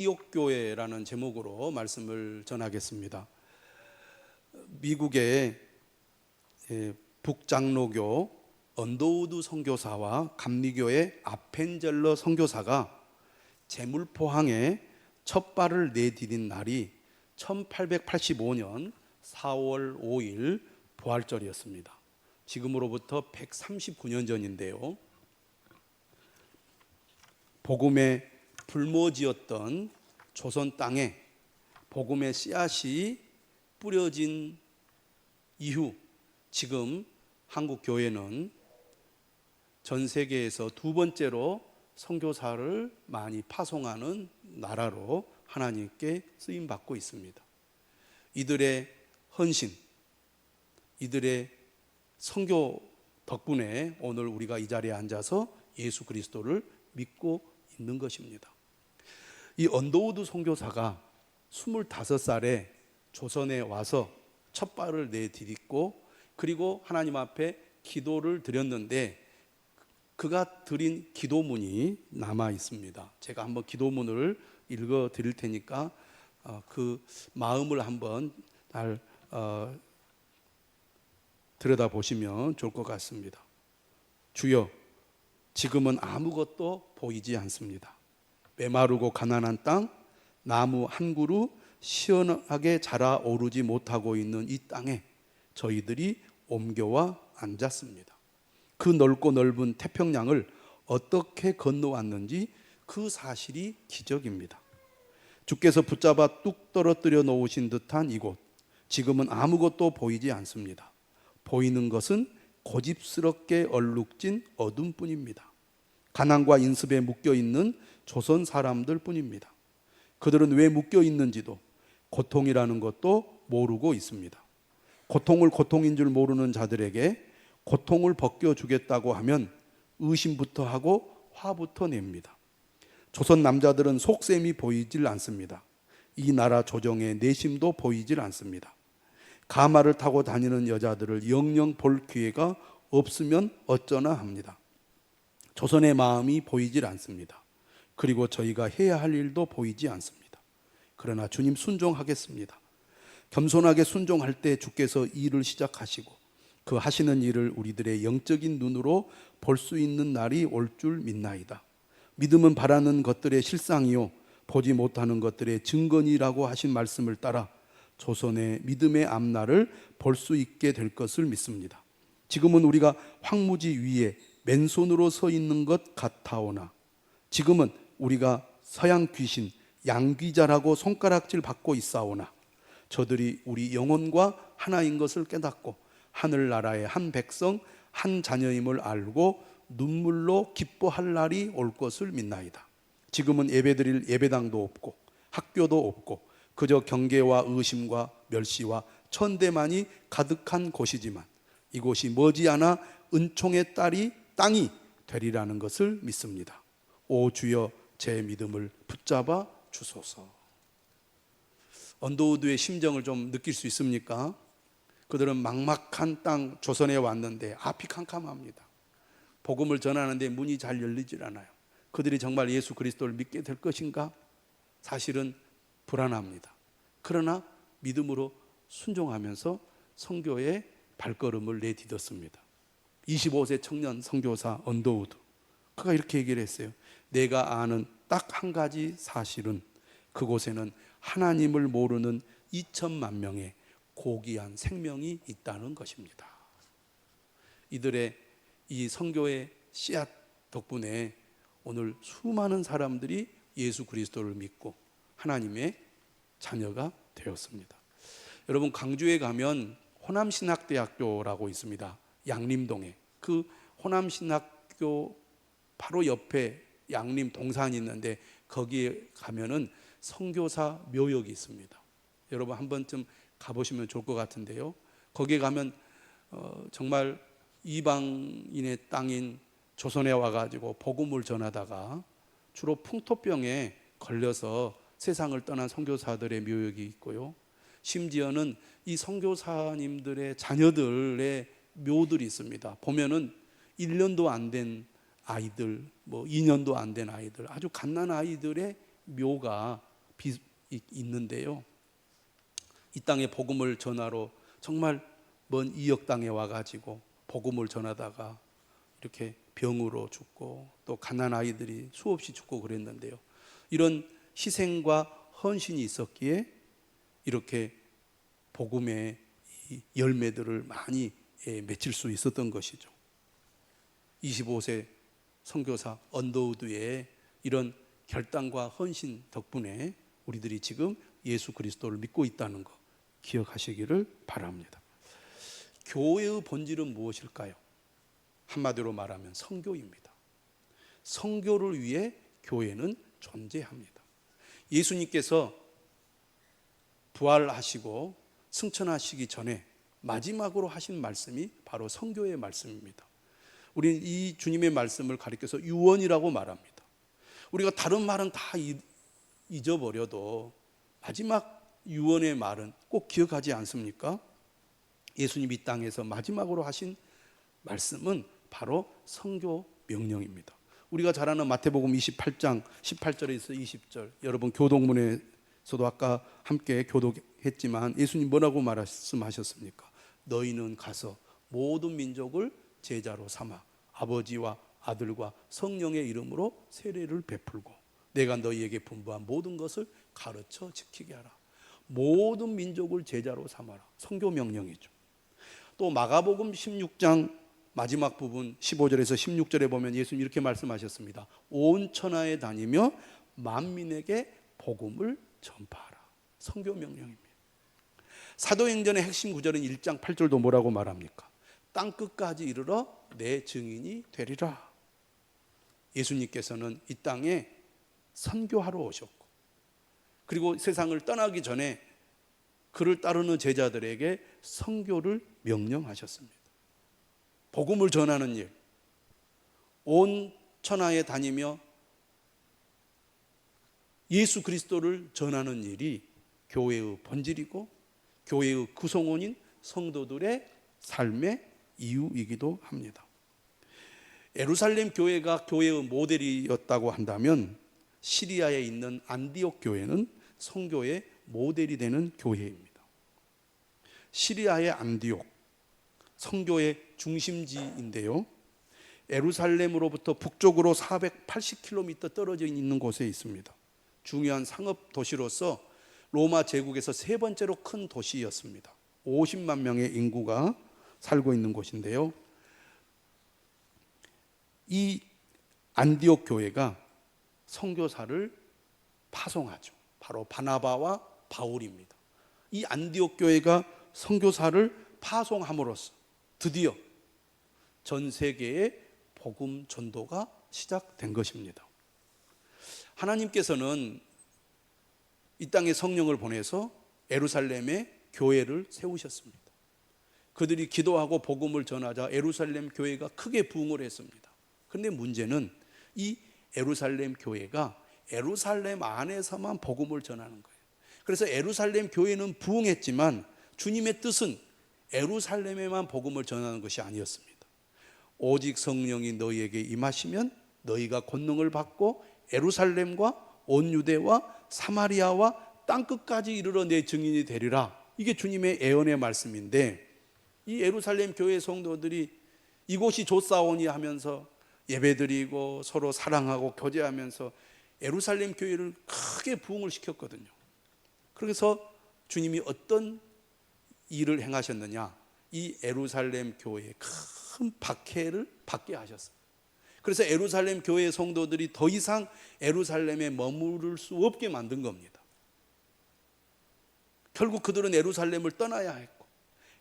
안티옥교회라는 제목으로 말씀을 전하겠습니다. 미국의 북장로교 언더우드 선교사와 감리교의 아펜젤러 선교사가 제물포항에 첫 발을 내디딘 날이 1885년 4월 5일 부활절이었습니다. 지금으로부터 139년 전인데요, 복음의 불모지였던 조선 땅에 복음의 씨앗이 뿌려진 이후 지금 한국 교회는 전 세계에서 두 번째로 선교사를 많이 파송하는 나라로 하나님께 쓰임 받고 있습니다. 이들의 헌신, 이들의 선교 덕분에 오늘 우리가 이 자리에 앉아서 예수 그리스도를 믿고 있는 것입니다. 이 언더우드 선교사가 25살에 조선에 와서 첫 발을 내디딛고 그리고 하나님 앞에 기도를 드렸는데 그가 드린 기도문이 남아 있습니다. 제가 한번 기도문을 읽어 드릴 테니까 그 마음을 한번 잘 들여다보시면 좋을 것 같습니다. 주여, 지금은 아무것도 보이지 않습니다. 메마르고 가난한 땅, 나무 한 그루 시원하게 자라오르지 못하고 있는 이 땅에 저희들이 옮겨와 앉았습니다. 그 넓고 넓은 태평양을 어떻게 건너왔는지 그 사실이 기적입니다. 주께서 붙잡아 뚝 떨어뜨려 놓으신 듯한 이곳, 지금은 아무것도 보이지 않습니다. 보이는 것은 고집스럽게 얼룩진 어둠뿐입니다. 가난과 인습에 묶여있는 조선 사람들 뿐입니다. 그들은 왜 묶여있는지도 고통이라는 것도 모르고 있습니다. 고통을 고통인 줄 모르는 자들에게 고통을 벗겨주겠다고 하면 의심부터 하고 화부터 냅니다. 조선 남자들은 속셈이 보이질 않습니다. 이 나라 조정의 내심도 보이질 않습니다. 가마를 타고 다니는 여자들을 영영 볼 기회가 없으면 어쩌나 합니다. 조선의 마음이 보이질 않습니다. 그리고 저희가 해야 할 일도 보이지 않습니다. 그러나 주님 순종하겠습니다. 겸손하게 순종할 때 주께서 일을 시작하시고 그 하시는 일을 우리들의 영적인 눈으로 볼 수 있는 날이 올 줄 믿나이다. 믿음은 바라는 것들의 실상이요 보지 못하는 것들의 증거니라고 하신 말씀을 따라 조선의 믿음의 앞날을 볼 수 있게 될 것을 믿습니다. 지금은 우리가 황무지 위에 맨손으로 서 있는 것 같아오나 지금은 우리가 서양 귀신 양귀자라고 손가락질 받고 있사오나 저들이 우리 영혼과 하나인 것을 깨닫고 하늘나라의 한 백성 한 자녀임을 알고 눈물로 기뻐할 날이 올 것을 믿나이다. 지금은 예배드릴 예배당도 없고 학교도 없고 그저 경계와 의심과 멸시와 천대만이 가득한 곳이지만 이곳이 머지않아 은총의 땅이 되리라는 것을 믿습니다. 오 주여, 제 믿음을 붙잡아 주소서. 언더우드의 심정을 좀 느낄 수 있습니까? 그들은 막막한 땅 조선에 왔는데 앞이 캄캄합니다. 복음을 전하는데 문이 잘 열리질 않아요. 그들이 정말 예수 그리스도를 믿게 될 것인가? 사실은 불안합니다. 그러나 믿음으로 순종하면서 선교의 발걸음을 내딛었습니다. 25세 청년 선교사 언더우드, 그가 이렇게 얘기를 했어요. 내가 아는 딱 한 가지 사실은 그곳에는 하나님을 모르는 2천만 명의 고귀한 생명이 있다는 것입니다. 이들의 이 선교의 씨앗 덕분에 오늘 수많은 사람들이 예수 그리스도를 믿고 하나님의 자녀가 되었습니다. 여러분, 광주에 가면 호남신학대학교라고 있습니다. 양림동에. 그 호남신학교 바로 옆에 양림 동산이 있는데 거기에 가면은 선교사 묘역이 있습니다. 여러분 한 번쯤 가보시면 좋을 것 같은데요. 거기에 가면 정말 이방인의 땅인 조선에 와가지고 복음을 전하다가 주로 풍토병에 걸려서 세상을 떠난 선교사들의 묘역이 있고요. 심지어는 이 선교사님들의 자녀들의 묘들이 있습니다. 보면은 1년도 안 된 아이들, 2년도 안 된 아이들, 아주 갓난 아이들의 묘가 있는데요. 이 땅에 복음을 전하러 정말 먼 이역 땅에 와가지고 복음을 전하다가 이렇게 병으로 죽고 또 가난 아이들이 수없이 죽고 그랬는데요. 이런 희생과 헌신이 있었기에 이렇게 복음의 열매들을 많이 맺힐 수 있었던 것이죠. 25세 선교사 언더우드의 이런 결단과 헌신 덕분에 우리들이 지금 예수 그리스도를 믿고 있다는 것 기억하시기를 바랍니다. 교회의 본질은 무엇일까요? 한마디로 말하면 선교입니다. 선교를 위해 교회는 존재합니다. 예수님께서 부활하시고 승천하시기 전에 마지막으로 하신 말씀이 바로 선교의 말씀입니다. 우리는 이 주님의 말씀을 가리켜서 유언이라고 말합니다. 우리가 다른 말은 다 잊어버려도 마지막 유언의 말은 꼭 기억하지 않습니까? 예수님이 이 땅에서 마지막으로 하신 말씀은 바로 선교 명령입니다. 우리가 잘 아는 마태복음 28장 18절에서 20절, 여러분 교독문에서도 아까 함께 교독했지만 예수님 뭐라고 말씀하셨습니까? 너희는 가서 모든 민족을 제자로 삼아 아버지와 아들과 성령의 이름으로 세례를 베풀고 내가 너희에게 분부한 모든 것을 가르쳐 지키게 하라. 모든 민족을 제자로 삼아라. 선교 명령이죠. 또 마가복음 16장 마지막 부분 15절에서 16절에 보면 예수님 이렇게 말씀하셨습니다. 온 천하에 다니며 만민에게 복음을 전파하라. 선교 명령입니다. 사도행전의 핵심 구절은 1장 8절도 뭐라고 말합니까? 땅끝까지 이르러 내 증인이 되리라. 예수님께서는 이 땅에 선교하러 오셨고 그리고 세상을 떠나기 전에 그를 따르는 제자들에게 선교를 명령하셨습니다. 복음을 전하는 일, 온 천하에 다니며 예수 그리스도를 전하는 일이 교회의 본질이고 교회의 구성원인 성도들의 삶의 이유이기도 합니다. 예루살렘 교회가 교회의 모델이었다고 한다면 시리아에 있는 안디옥 교회는 선교의 모델이 되는 교회입니다. 시리아의 안디옥, 선교의 중심지인데요. 예루살렘으로부터 북쪽으로 480km 떨어져 있는 곳에 있습니다. 중요한 상업 도시로서 로마 제국에서 세 번째로 큰 도시였습니다. 50만 명의 인구가 살고 있는 곳인데요. 이 안디옥 교회가 선교사를 파송하죠. 바로 바나바와 바울입니다. 이 안디옥 교회가 선교사를 파송함으로써 드디어 전 세계의 복음 전도가 시작된 것입니다. 하나님께서는 이 땅에 성령을 보내서 예루살렘에 교회를 세우셨습니다. 그들이 기도하고 복음을 전하자 예루살렘 교회가 크게 부흥을 했습니다. 그런데 문제는 이 예루살렘 교회가 예루살렘 안에서만 복음을 전하는 거예요. 그래서 예루살렘 교회는 부흥했지만 주님의 뜻은 예루살렘에만 복음을 전하는 것이 아니었습니다. 오직 성령이 너희에게 임하시면 너희가 권능을 받고 예루살렘과 온 유대와 사마리아와 땅끝까지 이르러 내 증인이 되리라. 이게 주님의 예언의 말씀인데 이 예루살렘 교회 성도들이 이곳이 좋사오니 하면서 예배드리고 서로 사랑하고 교제하면서 예루살렘 교회를 크게 부흥을 시켰거든요. 그래서 주님이 어떤 일을 행하셨느냐, 이 예루살렘 교회에 큰 박해를 받게 하셨어요. 그래서 예루살렘 교회 성도들이 더 이상 예루살렘에 머무를 수 없게 만든 겁니다. 결국 그들은 예루살렘을 떠나야 했고,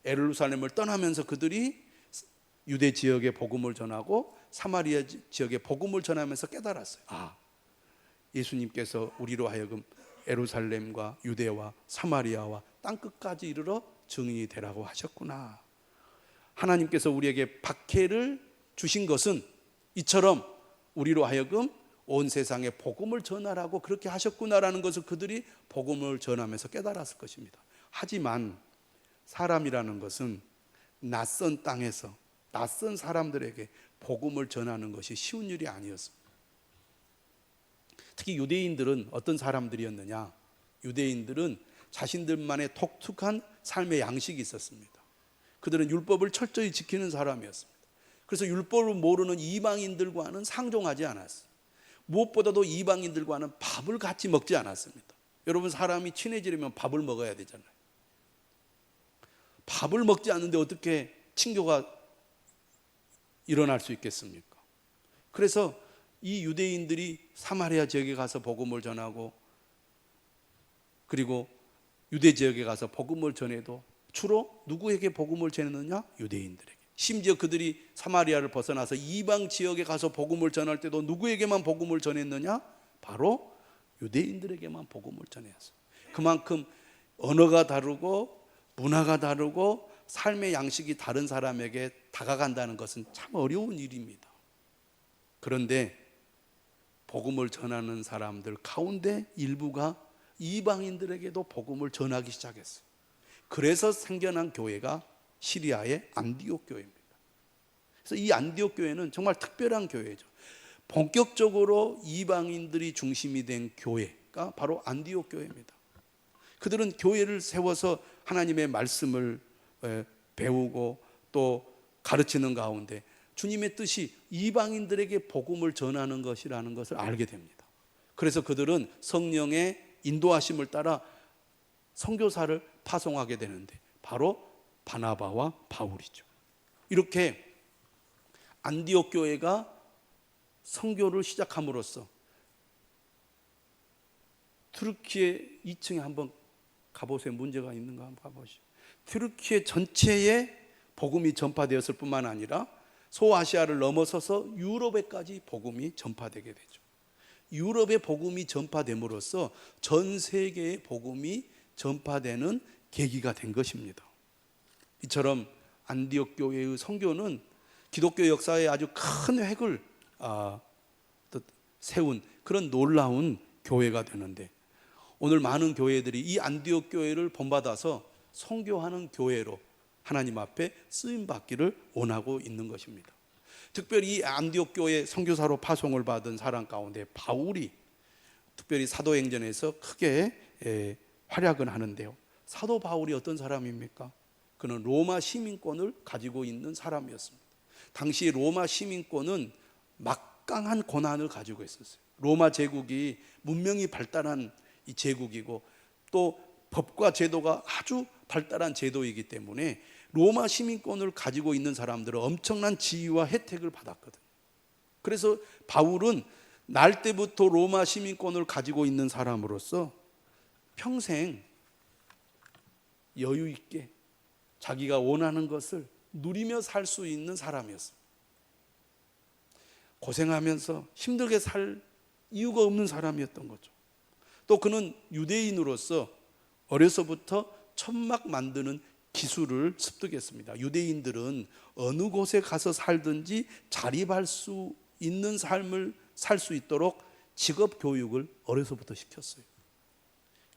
예루살렘을 떠나면서 그들이 유대 지역에 복음을 전하고 사마리아 지역에 복음을 전하면서 깨달았어요. 아, 예수님께서 우리로 하여금 예루살렘과 유대와 사마리아와 땅끝까지 이르러 증인이 되라고 하셨구나. 하나님께서 우리에게 박해를 주신 것은 이처럼 우리로 하여금 온 세상에 복음을 전하라고 그렇게 하셨구나라는 것을 그들이 복음을 전하면서 깨달았을 것입니다. 하지만 사람이라는 것은 낯선 땅에서 낯선 사람들에게 복음을 전하는 것이 쉬운 일이 아니었습니다. 특히 유대인들은 어떤 사람들이었느냐, 유대인들은 자신들만의 독특한 삶의 양식이 있었습니다. 그들은 율법을 철저히 지키는 사람이었습니다. 그래서 율법을 모르는 이방인들과는 상종하지 않았어요. 무엇보다도 이방인들과는 밥을 같이 먹지 않았습니다. 여러분, 사람이 친해지려면 밥을 먹어야 되잖아요. 밥을 먹지 않는데 어떻게 친교가 일어날 수 있겠습니까? 그래서 이 유대인들이 사마리아 지역에 가서 복음을 전하고, 그리고 유대 지역에 가서 복음을 전해도 주로 누구에게 복음을 전했느냐? 유대인들에게. 심지어 그들이 사마리아를 벗어나서 이방 지역에 가서 복음을 전할 때도 누구에게만 복음을 전했느냐? 바로 유대인들에게만 복음을 전했어요. 그만큼 언어가 다르고 문화가 다르고 삶의 양식이 다른 사람에게 다가간다는 것은 참 어려운 일입니다. 그런데 복음을 전하는 사람들 가운데 일부가 이방인들에게도 복음을 전하기 시작했어요. 그래서 생겨난 교회가 시리아의 안디옥 교회입니다. 그래서 이 안디옥 교회는 정말 특별한 교회죠. 본격적으로 이방인들이 중심이 된 교회가 바로 안디옥 교회입니다. 그들은 교회를 세워서 하나님의 말씀을 배우고 또 가르치는 가운데 주님의 뜻이 이방인들에게 복음을 전하는 것이라는 것을 알게 됩니다. 그래서 그들은 성령의 인도하심을 따라 선교사를 파송하게 되는데 바로 바나바와 바울이죠. 이렇게 안디옥 교회가 선교를 시작함으로써 튀르키예 2층에 한번 가보세요. 문제가 있는가 한번 가보시죠. 튀르키예 전체에 복음이 전파되었을 뿐만 아니라 소아시아를 넘어서서 유럽에까지 복음이 전파되게 되죠. 유럽에 복음이 전파됨으로써 전 세계에 복음이 전파되는 계기가 된 것입니다. 이처럼 안디옥 교회의 선교는 기독교 역사에 아주 큰 획을 세운 그런 놀라운 교회가 되는데, 오늘 많은 교회들이 이 안디옥 교회를 본받아서 선교하는 교회로 하나님 앞에 쓰임 받기를 원하고 있는 것입니다. 특별히 이 안디옥 교회 선교사로 파송을 받은 사람 가운데 바울이 특별히 사도행전에서 크게 활약을 하는데요. 사도 바울이 어떤 사람입니까? 그는 로마 시민권을 가지고 있는 사람이었습니다. 당시 로마 시민권은 막강한 권한을 가지고 있었어요. 로마 제국이 문명이 발달한 이 제국이고 또 법과 제도가 아주 발달한 제도이기 때문에 로마 시민권을 가지고 있는 사람들은 엄청난 지위와 혜택을 받았거든요. 그래서 바울은 날 때부터 로마 시민권을 가지고 있는 사람으로서 평생 여유 있게 자기가 원하는 것을 누리며 살 수 있는 사람이었습니다. 고생하면서 힘들게 살 이유가 없는 사람이었던 거죠. 또 그는 유대인으로서 어려서부터 천막 만드는 기술을 습득했습니다. 유대인들은 어느 곳에 가서 살든지 자립할 수 있는 삶을 살 수 있도록 직업 교육을 어려서부터 시켰어요.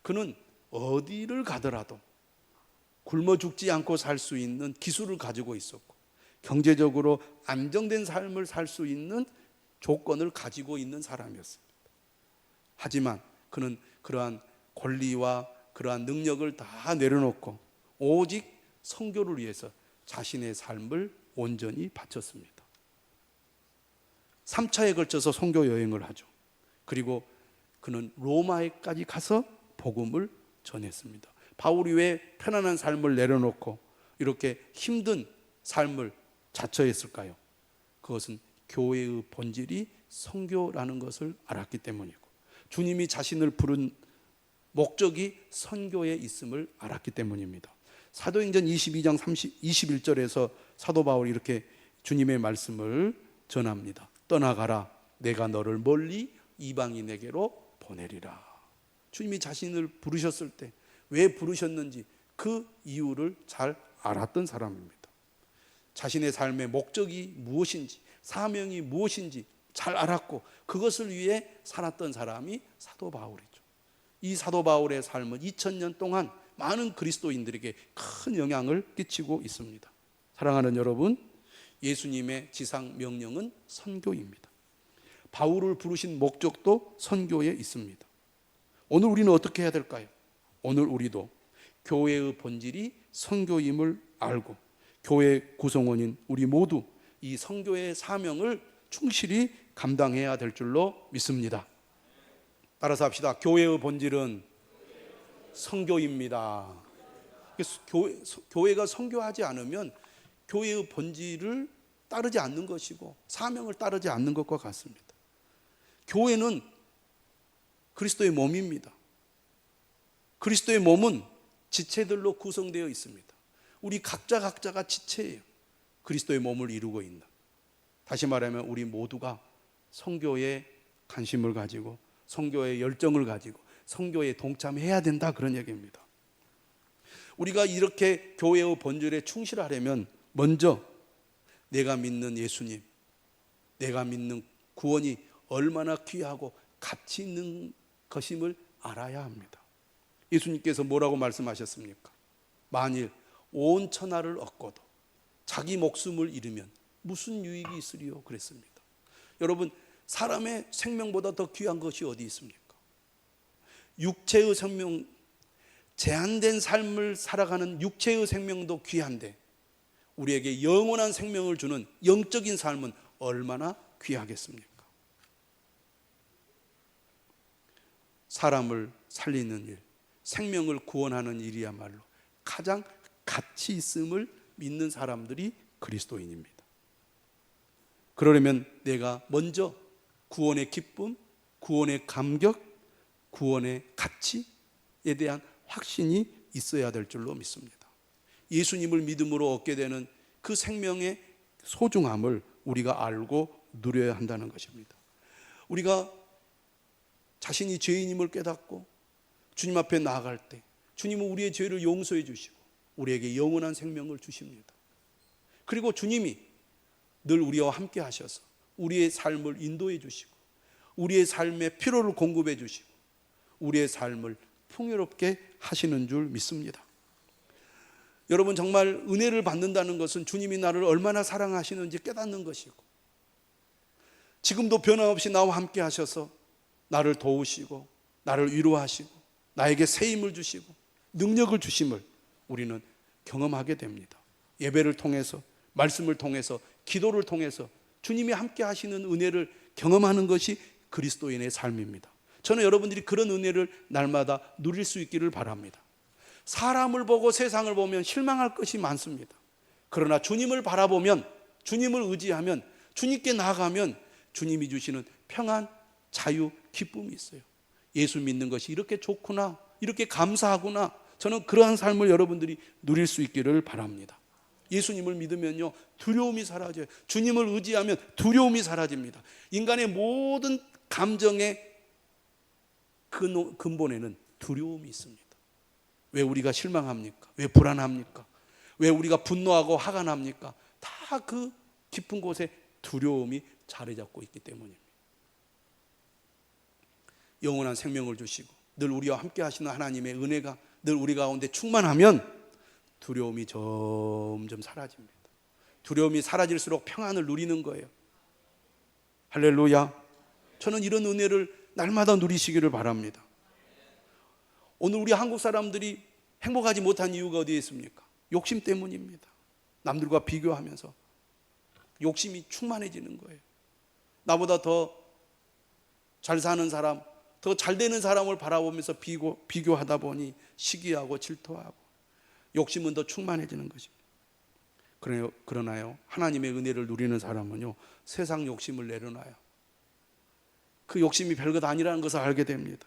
그는 어디를 가더라도 굶어 죽지 않고 살 수 있는 기술을 가지고 있었고 경제적으로 안정된 삶을 살 수 있는 조건을 가지고 있는 사람이었습니다. 하지만 그는 그러한 권리와 그러한 능력을 다 내려놓고 오직 선교를 위해서 자신의 삶을 온전히 바쳤습니다. 3차에 걸쳐서 선교 여행을 하죠. 그리고 그는 로마에까지 가서 복음을 전했습니다. 바울이 왜 편안한 삶을 내려놓고 이렇게 힘든 삶을 자처했을까요? 그것은 교회의 본질이 선교라는 것을 알았기 때문이고 주님이 자신을 부른 목적이 선교에 있음을 알았기 때문입니다. 사도행전 22장 21절에서 사도 바울이 이렇게 주님의 말씀을 전합니다. 떠나가라, 내가 너를 멀리 이방인에게로 보내리라. 주님이 자신을 부르셨을 때 왜 부르셨는지 그 이유를 잘 알았던 사람입니다. 자신의 삶의 목적이 무엇인지, 사명이 무엇인지 잘 알았고 그것을 위해 살았던 사람이 사도 바울이죠. 이 사도 바울의 삶은 2000년 동안 많은 그리스도인들에게 큰 영향을 끼치고 있습니다. 사랑하는 여러분, 예수님의 지상 명령은 선교입니다. 바울을 부르신 목적도 선교에 있습니다. 오늘 우리는 어떻게 해야 될까요? 오늘 우리도 교회의 본질이 선교임을 알고 교회 구성원인 우리 모두 이 선교의 사명을 충실히 감당해야 될 줄로 믿습니다. 따라서 합시다. 교회의 본질은 선교입니다. 교회가 선교하지 않으면 교회의 본질을 따르지 않는 것이고 사명을 따르지 않는 것과 같습니다. 교회는 그리스도의 몸입니다. 그리스도의 몸은 지체들로 구성되어 있습니다. 우리 각자가 지체예요. 그리스도의 몸을 이루고 있는. 다시 말하면 우리 모두가 선교에 관심을 가지고 선교에 열정을 가지고 선교에 동참해야 된다, 그런 얘기입니다. 우리가 이렇게 교회의 본질에 충실하려면 먼저 내가 믿는 예수님, 내가 믿는 구원이 얼마나 귀하고 가치 있는 것임을 알아야 합니다. 예수님께서 뭐라고 말씀하셨습니까? 만일 온 천하를 얻고도 자기 목숨을 잃으면 무슨 유익이 있으리요? 그랬습니다. 여러분, 사람의 생명보다 더 귀한 것이 어디 있습니까? 육체의 생명, 제한된 삶을 살아가는 육체의 생명도 귀한데 우리에게 영원한 생명을 주는 영적인 삶은 얼마나 귀하겠습니까? 사람을 살리는 일, 생명을 구원하는 일이야말로 가장 가치 있음을 믿는 사람들이 그리스도인입니다. 그러려면 내가 먼저 구원의 기쁨, 구원의 감격, 구원의 가치에 대한 확신이 있어야 될 줄로 믿습니다. 예수님을 믿음으로 얻게 되는 그 생명의 소중함을 우리가 알고 누려야 한다는 것입니다. 우리가 자신이 죄인임을 깨닫고 주님 앞에 나아갈 때 주님은 우리의 죄를 용서해 주시고 우리에게 영원한 생명을 주십니다. 그리고 주님이 늘 우리와 함께 하셔서 우리의 삶을 인도해 주시고 우리의 삶의 필요를 공급해 주시고 우리의 삶을 풍요롭게 하시는 줄 믿습니다. 여러분, 정말 은혜를 받는다는 것은 주님이 나를 얼마나 사랑하시는지 깨닫는 것이고 지금도 변함없이 나와 함께 하셔서 나를 도우시고 나를 위로하시고 나에게 새 힘을 주시고 능력을 주심을 우리는 경험하게 됩니다. 예배를 통해서, 말씀을 통해서, 기도를 통해서 주님이 함께 하시는 은혜를 경험하는 것이 그리스도인의 삶입니다. 저는 여러분들이 그런 은혜를 날마다 누릴 수 있기를 바랍니다. 사람을 보고 세상을 보면 실망할 것이 많습니다. 그러나 주님을 바라보면, 주님을 의지하면, 주님께 나아가면 주님이 주시는 평안, 자유, 기쁨이 있어요. 예수 믿는 것이 이렇게 좋구나, 이렇게 감사하구나. 저는 그러한 삶을 여러분들이 누릴 수 있기를 바랍니다. 예수님을 믿으면요, 두려움이 사라져요. 주님을 의지하면 두려움이 사라집니다. 인간의 모든 감정의 근본에는 두려움이 있습니다. 왜 우리가 실망합니까? 왜 불안합니까? 왜 우리가 분노하고 화가 납니까? 다 그 깊은 곳에 두려움이 자리 잡고 있기 때문입니다. 영원한 생명을 주시고 늘 우리와 함께 하시는 하나님의 은혜가 늘 우리 가운데 충만하면 두려움이 점점 사라집니다. 두려움이 사라질수록 평안을 누리는 거예요. 할렐루야. 저는 이런 은혜를 날마다 누리시기를 바랍니다. 오늘 우리 한국 사람들이 행복하지 못한 이유가 어디에 있습니까? 욕심 때문입니다. 남들과 비교하면서 욕심이 충만해지는 거예요. 나보다 더 잘 사는 사람, 더 잘 되는 사람을 바라보면서 비교하다 보니 시기하고 질투하고 욕심은 더 충만해지는 것입니다. 그러나요, 하나님의 은혜를 누리는 사람은요, 세상 욕심을 내려놔요. 그 욕심이 별것 아니라는 것을 알게 됩니다.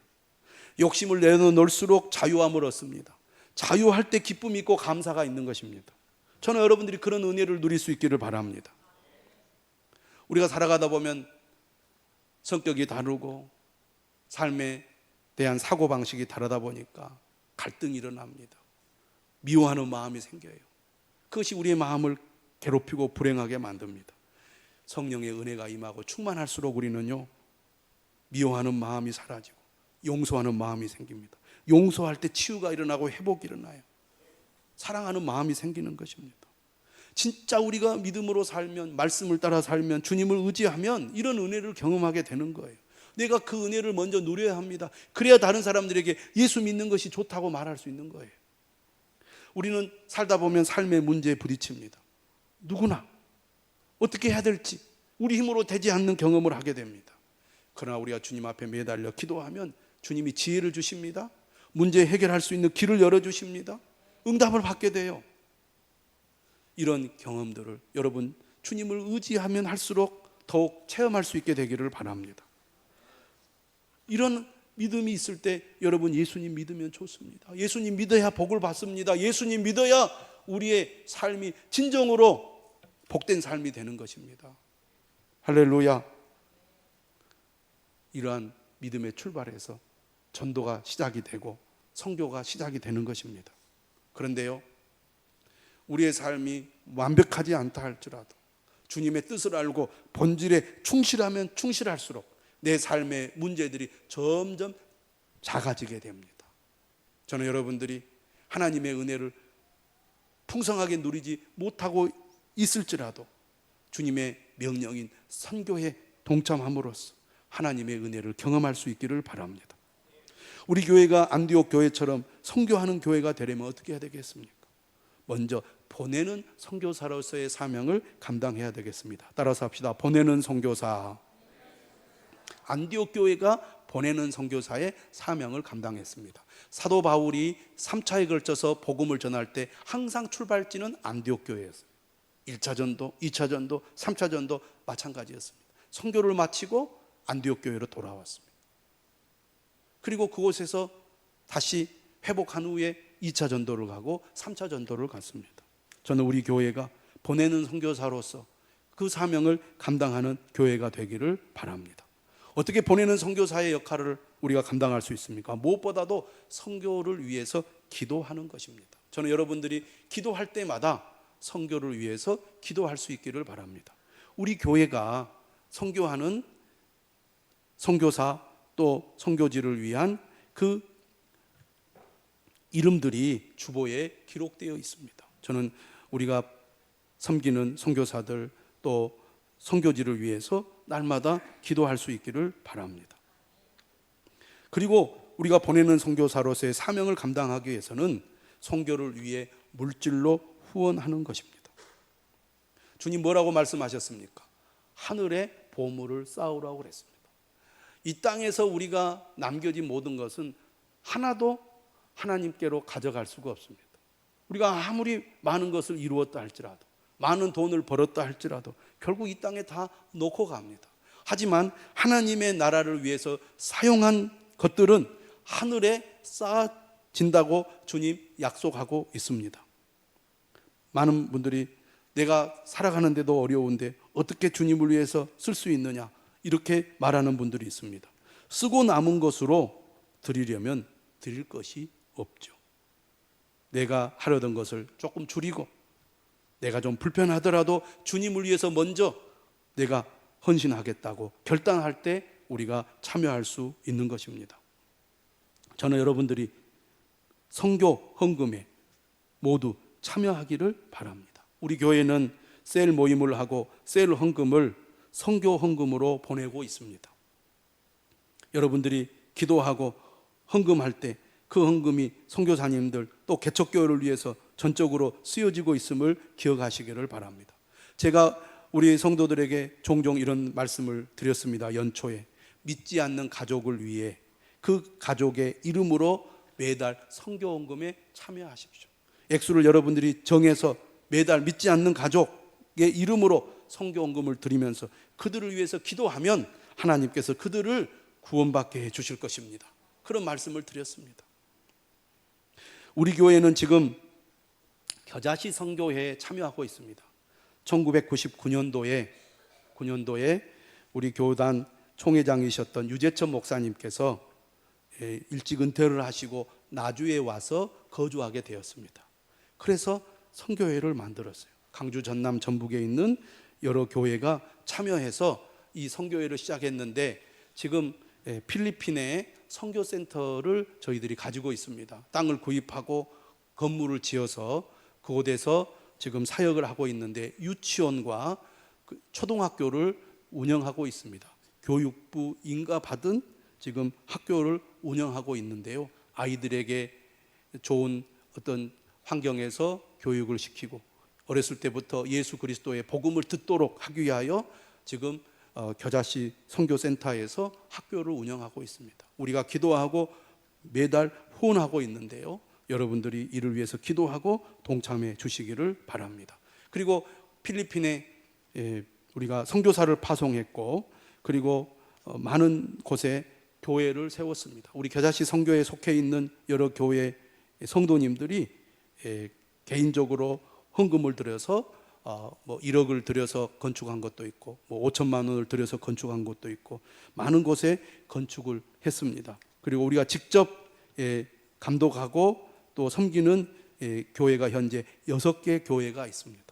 욕심을 내려놓을수록 자유함을 얻습니다. 자유할 때 기쁨이 있고 감사가 있는 것입니다. 저는 여러분들이 그런 은혜를 누릴 수 있기를 바랍니다. 우리가 살아가다 보면 성격이 다르고 삶에 대한 사고방식이 다르다 보니까 갈등이 일어납니다. 미워하는 마음이 생겨요. 그것이 우리의 마음을 괴롭히고 불행하게 만듭니다. 성령의 은혜가 임하고 충만할수록 우리는요, 미워하는 마음이 사라지고 용서하는 마음이 생깁니다. 용서할 때 치유가 일어나고 회복이 일어나요. 사랑하는 마음이 생기는 것입니다. 진짜 우리가 믿음으로 살면, 말씀을 따라 살면, 주님을 의지하면 이런 은혜를 경험하게 되는 거예요. 내가 그 은혜를 먼저 누려야 합니다. 그래야 다른 사람들에게 예수 믿는 것이 좋다고 말할 수 있는 거예요. 우리는 살다 보면 삶의 문제에 부딪힙니다. 누구나 어떻게 해야 될지 우리 힘으로 되지 않는 경험을 하게 됩니다. 그러나 우리가 주님 앞에 매달려 기도하면 주님이 지혜를 주십니다. 문제 해결할 수 있는 길을 열어주십니다. 응답을 받게 돼요. 이런 경험들을 여러분 주님을 의지하면 할수록 더욱 체험할 수 있게 되기를 바랍니다. 이런 믿음이 있을 때 여러분 예수님 믿으면 좋습니다. 예수님 믿어야 복을 받습니다. 예수님 믿어야 우리의 삶이 진정으로 복된 삶이 되는 것입니다. 할렐루야. 이러한 믿음의 출발에서 전도가 시작이 되고 선교가 시작이 되는 것입니다. 그런데요, 우리의 삶이 완벽하지 않다 할지라도 주님의 뜻을 알고 본질에 충실하면 충실할수록 내 삶의 문제들이 점점 작아지게 됩니다. 저는 여러분들이 하나님의 은혜를 풍성하게 누리지 못하고 있을지라도 주님의 명령인 선교에 동참함으로써 하나님의 은혜를 경험할 수 있기를 바랍니다. 우리 교회가 안디옥 교회처럼 선교하는 교회가 되려면 어떻게 해야 되겠습니까? 먼저 보내는 선교사로서의 사명을 감당해야 되겠습니다. 따라서 합시다. 보내는 선교사. 안디옥 교회가 보내는 선교사의 사명을 감당했습니다. 사도 바울이 3차에 걸쳐서 복음을 전할 때 항상 출발지는 안디옥 교회였어요. 1차 전도, 2차 전도, 3차 전도 마찬가지였습니다. 선교를 마치고 안디옥 교회로 돌아왔습니다. 그리고 그곳에서 다시 회복한 후에 2차 전도를 가고 3차 전도를 갔습니다. 저는 우리 교회가 보내는 선교사로서 그 사명을 감당하는 교회가 되기를 바랍니다. 어떻게 보내는 선교사의 역할을 우리가 감당할 수 있습니까? 무엇보다도 선교를 위해서 기도하는 것입니다. 저는 여러분들이 기도할 때마다 선교를 위해서 기도할 수 있기를 바랍니다. 우리 교회가 선교하는 선교사 또 선교지를 위한 그 이름들이 주보에 기록되어 있습니다. 저는 우리가 섬기는 선교사들 또 선교지를 위해서 날마다 기도할 수 있기를 바랍니다. 그리고 우리가 보내는 선교사로서의 사명을 감당하기 위해서는 선교를 위해 물질로 후원하는 것입니다. 주님 뭐라고 말씀하셨습니까? 하늘에 보물을 쌓으라고 그랬습니다. 이 땅에서 우리가 남겨진 모든 것은 하나도 하나님께로 가져갈 수가 없습니다. 우리가 아무리 많은 것을 이루었다 할지라도 많은 돈을 벌었다 할지라도 결국 이 땅에 다 놓고 갑니다. 하지만 하나님의 나라를 위해서 사용한 것들은 하늘에 쌓아진다고 주님 약속하고 있습니다. 많은 분들이 내가 살아가는데도 어려운데 어떻게 주님을 위해서 쓸 수 있느냐 이렇게 말하는 분들이 있습니다. 쓰고 남은 것으로 드리려면 드릴 것이 없죠. 내가 하려던 것을 조금 줄이고 내가 좀 불편하더라도 주님을 위해서 먼저 내가 헌신하겠다고 결단할 때 우리가 참여할 수 있는 것입니다. 저는 여러분들이 선교 헌금에 모두 참여하기를 바랍니다. 우리 교회는 셀 모임을 하고 셀 헌금을 선교 헌금으로 보내고 있습니다. 여러분들이 기도하고 헌금할 때 그 헌금이 선교사님들 또 개척교회를 위해서 전적으로 쓰여지고 있음을 기억하시기를 바랍니다. 제가 우리 성도들에게 종종 이런 말씀을 드렸습니다. 연초에 믿지 않는 가족을 위해 그 가족의 이름으로 매달 선교 헌금에 참여하십시오. 액수를 여러분들이 정해서 매달 믿지 않는 가족의 이름으로 선교 헌금을 드리면서 그들을 위해서 기도하면 하나님께서 그들을 구원받게 해 주실 것입니다. 그런 말씀을 드렸습니다. 우리 교회는 지금 겨자씨 선교회에 참여하고 있습니다. 1999년도에 우리 교단 총회장이셨던 유재천 목사님께서 일찍 은퇴를 하시고 나주에 와서 거주하게 되었습니다. 그래서 선교회를 만들었어요. 강주, 전남, 전북에 있는 여러 교회가 참여해서 이 선교회를 시작했는데 지금 필리핀에 선교센터를 저희들이 가지고 있습니다. 땅을 구입하고 건물을 지어서 그곳에서 지금 사역을 하고 있는데 유치원과 초등학교를 운영하고 있습니다. 교육부인가 받은 지금 학교를 운영하고 있는데요. 아이들에게 좋은 어떤 환경에서 교육을 시키고 어렸을 때부터 예수 그리스도의 복음을 듣도록 하기 위하여 지금 겨자씨 선교센터에서 학교를 운영하고 있습니다. 우리가 기도하고 매달 후원하고 있는데요. 여러분들이 이를 위해서 기도하고 동참해 주시기를 바랍니다. 그리고 필리핀에 우리가 선교사를 파송했고, 그리고 많은 곳에 교회를 세웠습니다. 우리 겨자씨 선교에 속해 있는 여러 교회 성도님들이 개인적으로 헌금을 들여서 뭐 1억을 들여서 건축한 것도 있고, 뭐 5천만 원을 들여서 건축한 것도 있고, 많은 곳에 건축을 했습니다. 그리고 우리가 직접 감독하고 또 섬기는 교회가 현재 6개 교회가 있습니다.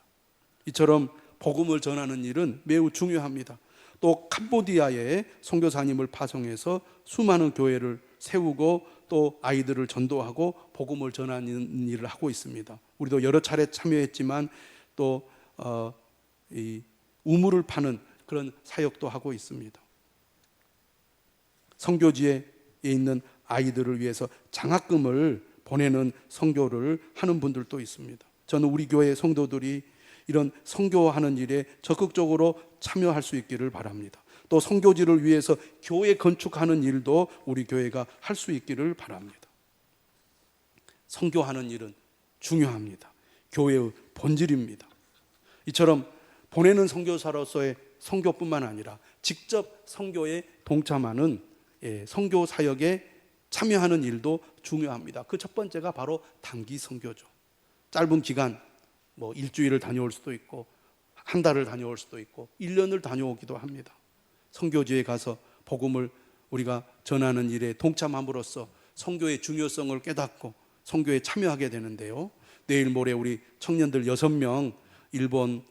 이처럼 복음을 전하는 일은 매우 중요합니다. 또 캄보디아에 선교사님을 파송해서 수많은 교회를 세우고 또 아이들을 전도하고 복음을 전하는 일을 하고 있습니다. 우리도 여러 차례 참여했지만 또 이 우물을 파는 그런 사역도 하고 있습니다. 선교지에 있는 아이들을 위해서 장학금을 보내는 선교를 하는 분들도 있습니다. 저는 우리 교회 성도들이 이런 선교하는 일에 적극적으로 참여할 수 있기를 바랍니다. 또 선교지를 위해서 교회 건축하는 일도 우리 교회가 할 수 있기를 바랍니다. 선교하는 일은 중요합니다. 교회의 본질입니다. 이처럼 보내는 선교사로서의 선교뿐만 아니라 직접 선교에 동참하는 선교 사역에 참여하는 일도 중요합니다. 그 첫 번째가 바로 단기 선교죠. 짧은 기간, 뭐 일주일을 다녀올 수도 있고 한 달을 다녀올 수도 있고 1년을 다녀오기도 합니다. 선교지에 가서 복음을 우리가 전하는 일에 동참함으로써 선교의 중요성을 깨닫고 선교에 참여하게 되는데요. 내일 모레 우리 청년들 6명 일본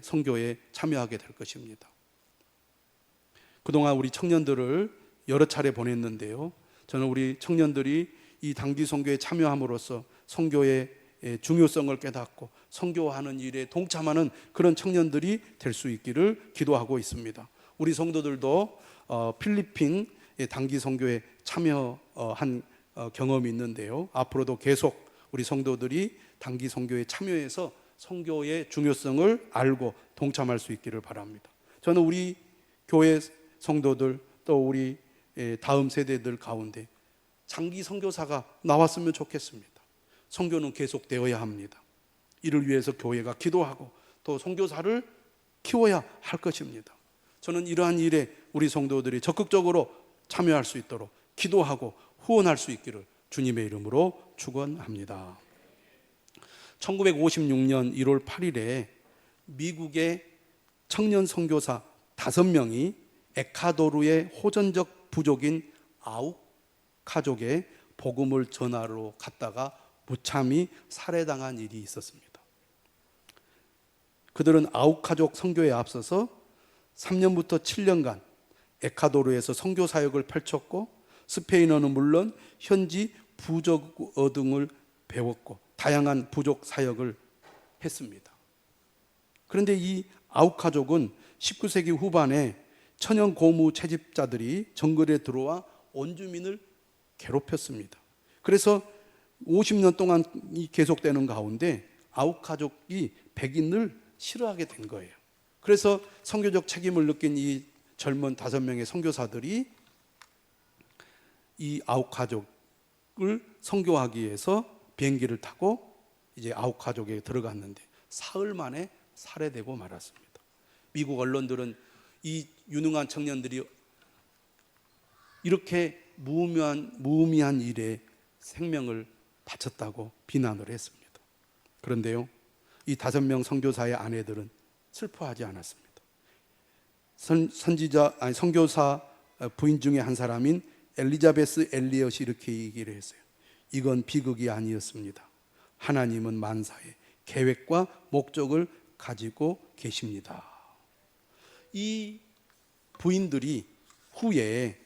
선교에 참여하게 될 것입니다. 그동안 우리 청년들을 여러 차례 보냈는데요. 저는 우리 청년들이 이 단기 선교에 참여함으로써 선교의 중요성을 깨닫고 선교하는 일에 동참하는 그런 청년들이 될 수 있기를 기도하고 있습니다. 우리 성도들도 필리핀 단기 선교에 참여한 경험이 있는데요. 앞으로도 계속 우리 성도들이 단기 선교에 참여해서 선교의 중요성을 알고 동참할 수 있기를 바랍니다. 저는 우리 교회 성도들 또 우리 다음 세대들 가운데 장기 선교사가 나왔으면 좋겠습니다. 선교는 계속되어야 합니다. 이를 위해서 교회가 기도하고 또 선교사를 키워야 할 것입니다. 저는 이러한 일에 우리 성도들이 적극적으로 참여할 수 있도록 기도하고 후원할 수 있기를 주님의 이름으로 축원합니다. 1956년 1월 8일에 미국의 청년 선교사 5명이 에콰도르의 호전적 부족인 아욱 가족에 복음을 전하러 갔다가 무참히 살해당한 일이 있었습니다. 그들은 아욱 가족 선교에 앞서서 3년부터 7년간 에콰도르에서 선교 사역을 펼쳤고 스페인어는 물론 현지 부족어 등을 배웠고 다양한 부족 사역을 했습니다. 그런데 이 아욱 가족은 19세기 후반에 천연 고무 채집자들이 정글에 들어와 원주민을 괴롭혔습니다. 그래서 50년 동안 계속되는 가운데 아욱 가족이 백인을 싫어하게 된 거예요. 그래서 선교적 책임을 느낀 이 젊은 5명의 선교사들이 이 아욱 가족을 선교하기 위해서 비행기를 타고 이제 아욱 가족에 들어갔는데 사흘 만에 살해되고 말았습니다. 미국 언론들은 이 유능한 청년들이 이렇게 무의미한 일에 생명을 바쳤다고 비난을 했습니다. 그런데요, 이 5명 선교사의 아내들은 슬퍼하지 않았습니다. 선교사 부인 중에 한 사람인 엘리자베스 엘리엇이 이렇게 얘기를 했어요. 이건 비극이 아니었습니다. 하나님은 만사의 계획과 목적을 가지고 계십니다. 이 부인들이 후에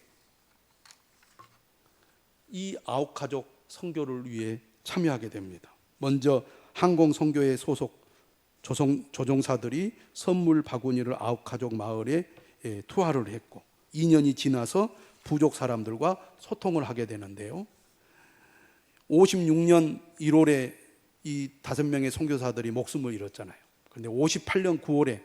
이 아욱 가족 선교를 위해 참여하게 됩니다. 먼저 항공 선교회 소속 조종사들이 선물 바구니를 아욱 가족 마을에 투하를 했고 2년이 지나서 부족 사람들과 소통을 하게 되는데요. 56년 1월에 이 5명의 선교사들이 목숨을 잃었잖아요. 그런데 58년 9월에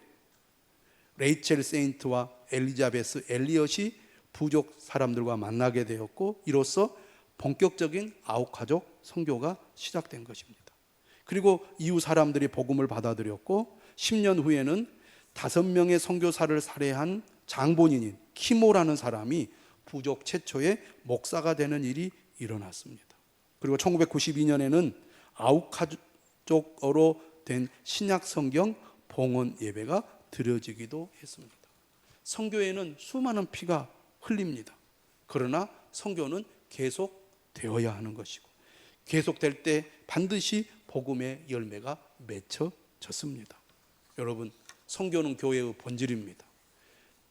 레이첼 세인트와 엘리자베스 엘리엇이 부족 사람들과 만나게 되었고, 이로써 본격적인 아웃가족 선교가 시작된 것입니다. 그리고 이후 사람들이 복음을 받아들였고, 10년 후에는 5명의 선교사를 살해한 장본인인 키모라는 사람이 부족 최초의 목사가 되는 일이 일어났습니다. 그리고 1992년에는 아웃가족어로 된 신약 성경 봉헌 예배가 드려지기도 했습니다. 선교에는 수많은 피가 흘립니다. 그러나 선교는 계속되어야 하는 것이고, 계속될 때 반드시 복음의 열매가 맺혀졌습니다. 여러분, 선교는 교회의 본질입니다.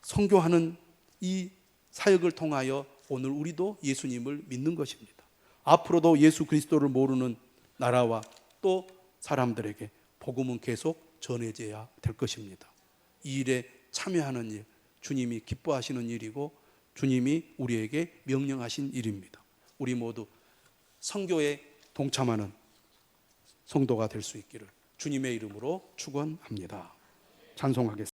선교하는 이 사역을 통하여 오늘 우리도 예수님을 믿는 것입니다. 앞으로도 예수 그리스도를 모르는 나라와 또 사람들에게 복음은 계속 전해져야 될 것입니다. 이 일에 참여하는 일, 주님이 기뻐하시는 일이고 주님이 우리에게 명령하신 일입니다. 우리 모두 선교에 동참하는 성도가 될 수 있기를 주님의 이름으로 축원합니다. 찬송하겠습니다.